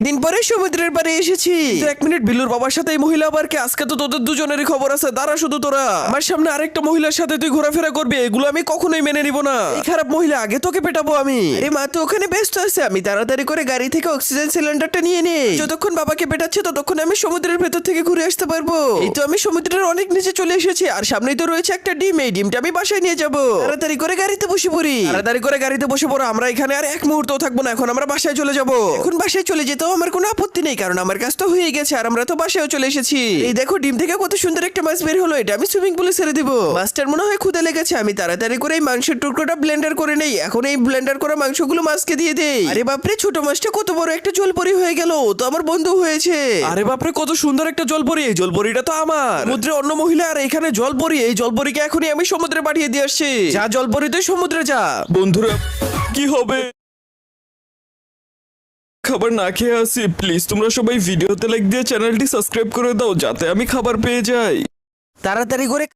দিন পরে সমুদ্রের পাড়ে এসেছি। তো 1 মিনিট, বিল্লুর বাবার সাথে এই মহিলা আবার কে? আজকে তো তোদের দুজনেরই খবর আছে। দাঁড়া শুধু তোরা, আমার সামনে আরেকটা মহিলার সাথে তুই ঘোরাফেরা করবি, এগুলো আমি কখনোই মেনে নিব না। এই খারাপ মহিলা, আগে তোকে পেটাবো আমি। আরে মা তো ওখানে ব্যস্ত আছে, আমি তাড়াতাড়ি করে গাড়ি থেকে অক্সিজেন সিলিন্ডারটা নিয়ে নেই। যতক্ষণ বাবাকে পেটাচ্ছে ততক্ষণ আমি সমুদ্রের ভেতর থেকে ঘুরে আসতে পারবো। এই তো আমি সমুদ্রের অনেক নিচে চলে এসেছি, আর সামনেই তো রয়েছে একটা ডিম। এই ডিমটা আমি বাসায় নিয়ে যাবো। তাড়াতাড়ি করে গাড়িতে বসে পড়ি, তাড়াতাড়ি করে গাড়িতে বসে পড়ো। আমরা এখানে আর এক মুহূর্তও থাকবো না, এখন আমরা বাসায় চলে যাবো। এখন বাসায় চলে যেতেও আমার কোনো আপত্তি নেই, কারণ আমার কাজ তো হয়ে গেছে আর আমরা তো বাসায়ও চলে এসেছি। এই দেখো, ডিম থেকে কত সুন্দর একটা মাছ বের হলো, এটা আমি সুইমিং পুলে ছেড়ে দিব। মাছটার মনে হয় ক্ষুদা লেগেছে, আমি তাড়াতাড়ি করে এই মাংসের টুকরোটা ব্লেন্ডার করে নেই। এখন এই ব্লেন্ডার করা মাংসগুলো মাছকে দিয়ে দেই। আরে বাপরে, ছোট মাছটা কত বড় একটা জলপরি হয়ে গেল, ও তো আমার বন্ধু হয়েছে। আরে বাপরে, কত সুন্দর একটা জলপরি, এই জলপরিটা তো আমার। সমুদ্রে অন্য মহিলা আর এখানে জলপরি। এই জলপরিকে এখনই আমি সমুদ্রে পাঠিয়ে দিয়ে আসছি। যা জলপরি, তুই সমুদ্রে যা। বন্ধুরা, কি হবে? খাবার না খেয়ে আসি। প্লিজ তোমরা সবাই ভিডিওতে লাইক দিয়ে চ্যানেলটি সাবস্ক্রাইব করে দাও, যাতে আমি খাবার পেয়ে যাই। তাড়াতাড়ি করে